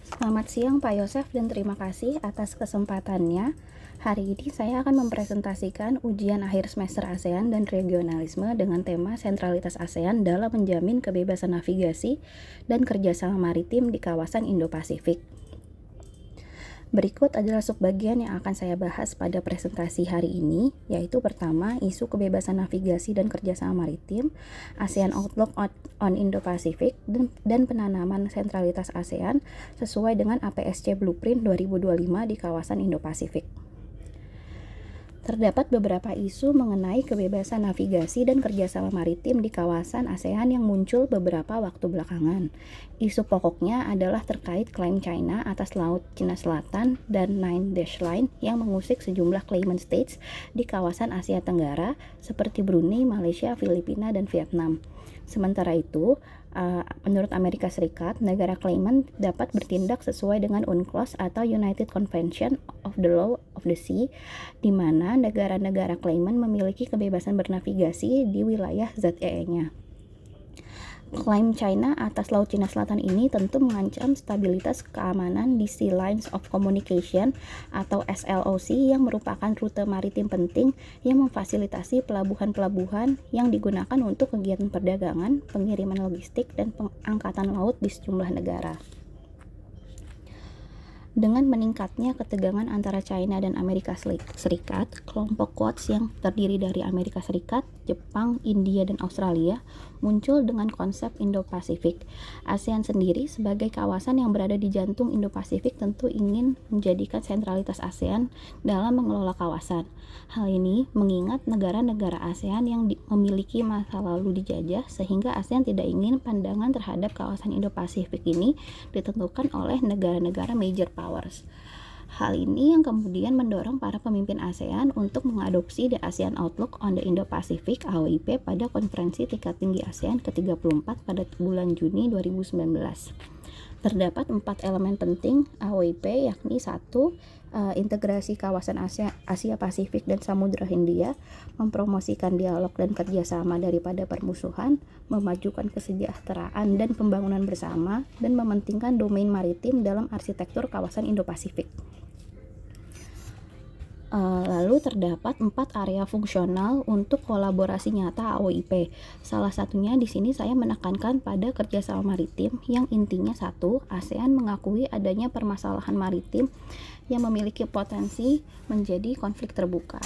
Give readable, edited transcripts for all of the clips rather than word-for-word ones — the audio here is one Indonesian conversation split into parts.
Selamat siang Pak Yosef dan terima kasih atas kesempatannya. Hari ini saya akan mempresentasikan ujian akhir semester ASEAN dan regionalisme dengan tema sentralitas ASEAN dalam menjamin kebebasan navigasi dan kerjasama maritim di kawasan Indo-Pasifik. Berikut adalah subbagian yang akan saya bahas pada presentasi hari ini, yaitu pertama, isu kebebasan navigasi dan kerjasama maritim, ASEAN Outlook on Indo-Pacific, dan penanaman sentralitas ASEAN sesuai dengan APSC Blueprint 2025 di kawasan Indo-Pasifik. Terdapat beberapa isu mengenai kebebasan navigasi dan kerjasama maritim di kawasan ASEAN yang muncul beberapa waktu belakangan. Isu pokoknya adalah terkait klaim China atas Laut Cina Selatan dan Nine Dash Line yang mengusik sejumlah claimant states di kawasan Asia Tenggara seperti Brunei, Malaysia, Filipina, dan Vietnam. Sementara itu, menurut Amerika Serikat, negara claimant dapat bertindak sesuai dengan UNCLOS atau United Convention of the Law of the Sea, di mana negara-negara claimant memiliki kebebasan bernavigasi di wilayah ZEE-nya. Klaim China atas Laut Cina Selatan ini tentu mengancam stabilitas keamanan di Sea Lines of Communication atau SLOC yang merupakan rute maritim penting yang memfasilitasi pelabuhan-pelabuhan yang digunakan untuk kegiatan perdagangan, pengiriman logistik, dan pengangkatan laut di sejumlah negara. Dengan meningkatnya ketegangan antara China dan Amerika Serikat, kelompok Quads yang terdiri dari Amerika Serikat, Jepang, India, dan Australia muncul dengan konsep Indo-Pasifik. ASEAN sendiri sebagai kawasan yang berada di jantung Indo-Pasifik tentu ingin menjadikan sentralitas ASEAN dalam mengelola kawasan. Hal ini mengingat negara-negara ASEAN yang memiliki masa lalu dijajah, sehingga ASEAN tidak ingin pandangan terhadap kawasan Indo-Pasifik ini ditentukan oleh negara-negara major powers. Hal ini yang kemudian mendorong para pemimpin ASEAN untuk mengadopsi The ASEAN Outlook on the Indo-Pacific (AOIP) pada konferensi tingkat tinggi ASEAN ke-34 pada bulan Juni 2019. Terdapat 4 elemen penting AOIP, yakni 1. Integrasi kawasan Asia Pasifik dan Samudra Hindia, mempromosikan dialog dan kerjasama daripada permusuhan, memajukan kesejahteraan dan pembangunan bersama, dan mementingkan domain maritim dalam arsitektur kawasan Indo-Pasifik. Lalu terdapat 4 area fungsional untuk kolaborasi nyata AOIP. Salah satunya di sini saya menekankan pada kerjasama maritim yang intinya 1. ASEAN mengakui adanya permasalahan maritim yang memiliki potensi menjadi konflik terbuka.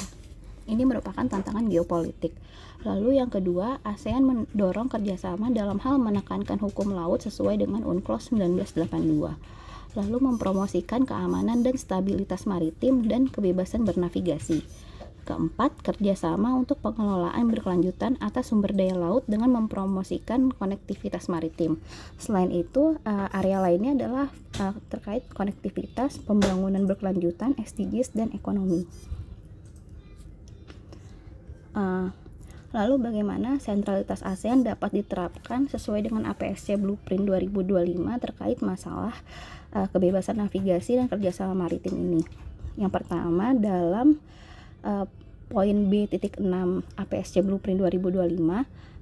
Ini merupakan tantangan geopolitik. Lalu yang kedua, ASEAN mendorong kerjasama dalam hal menekankan hukum laut sesuai dengan UNCLOS 1982. Lalu mempromosikan keamanan dan stabilitas maritim dan kebebasan bernavigasi. Keempat, kerjasama untuk pengelolaan berkelanjutan atas sumber daya laut dengan mempromosikan konektivitas maritim. Selain itu, area lainnya adalah terkait konektivitas, pembangunan berkelanjutan, SDGs, dan ekonomi. Lalu bagaimana sentralitas ASEAN dapat diterapkan sesuai dengan APSC Blueprint 2025 terkait masalah kebebasan navigasi dan kerjasama maritim ini? Yang pertama, dalam poin B.6 APSC Blueprint 2025,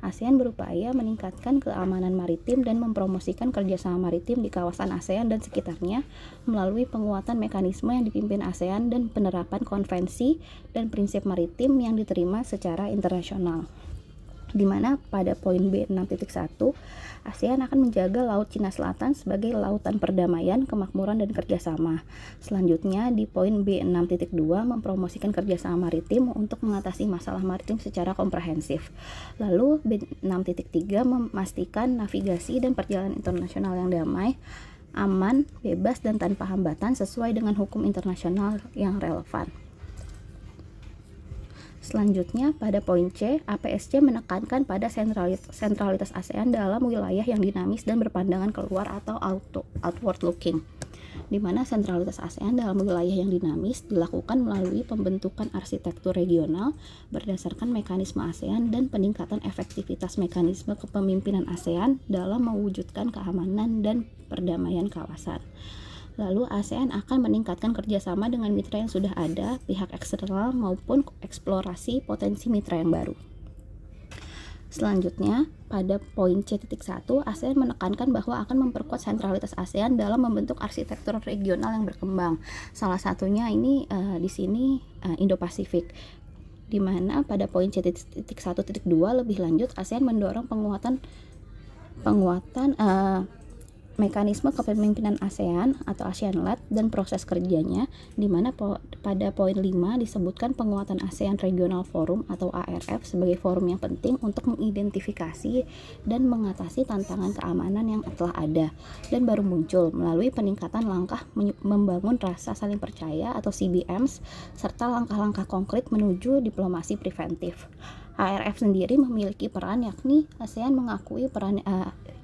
ASEAN berupaya meningkatkan keamanan maritim dan mempromosikan kerjasama maritim di kawasan ASEAN dan sekitarnya melalui penguatan mekanisme yang dipimpin ASEAN dan penerapan konvensi dan prinsip maritim yang diterima secara internasional. Di mana pada poin B6.1, ASEAN akan menjaga Laut Cina Selatan sebagai lautan perdamaian, kemakmuran, dan kerjasama. Selanjutnya, di poin B6.2, mempromosikan kerjasama maritim untuk mengatasi masalah maritim secara komprehensif. Lalu B6.3, memastikan navigasi dan perjalanan internasional yang damai, aman, bebas, dan tanpa hambatan sesuai dengan hukum internasional yang relevan. Selanjutnya, pada poin C, APSC menekankan pada sentralitas ASEAN dalam wilayah yang dinamis dan berpandangan keluar atau outward looking, di mana sentralitas ASEAN dalam wilayah yang dinamis dilakukan melalui pembentukan arsitektur regional berdasarkan mekanisme ASEAN dan peningkatan efektivitas mekanisme kepemimpinan ASEAN dalam mewujudkan keamanan dan perdamaian kawasan. Lalu ASEAN akan meningkatkan kerjasama dengan mitra yang sudah ada, pihak eksternal maupun eksplorasi potensi mitra yang baru. Selanjutnya, pada poin C.1, ASEAN menekankan bahwa akan memperkuat sentralitas ASEAN dalam membentuk arsitektur regional yang berkembang. Salah satunya ini di sini Indo-Pasifik, di mana pada poin C.1.2 lebih lanjut ASEAN mendorong penguatan mekanisme kepemimpinan ASEAN atau ASEAN-led dan proses kerjanya, di mana pada poin 5 disebutkan penguatan ASEAN Regional Forum atau ARF sebagai forum yang penting untuk mengidentifikasi dan mengatasi tantangan keamanan yang telah ada dan baru muncul melalui peningkatan langkah membangun rasa saling percaya atau CBMs serta langkah-langkah konkret menuju diplomasi preventif. ARF sendiri memiliki peran, yakni ASEAN mengakui peran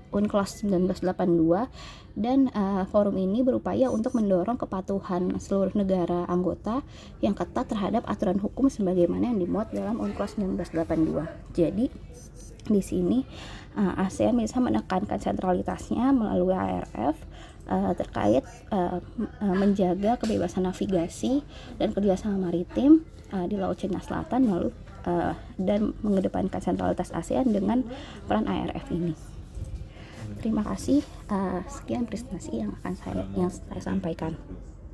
UNCLOS 1982 dan forum ini berupaya untuk mendorong kepatuhan seluruh negara anggota yang ketat terhadap aturan hukum sebagaimana yang dimuat dalam UNCLOS 1982. Jadi di sini ASEAN bisa menekankan sentralitasnya melalui ARF terkait menjaga kebebasan navigasi dan kerjasama maritim di Laut Cina Selatan dan mengedepankan sentralitas ASEAN dengan peran ARF ini. Terima kasih. Sekian presentasi yang saya sampaikan.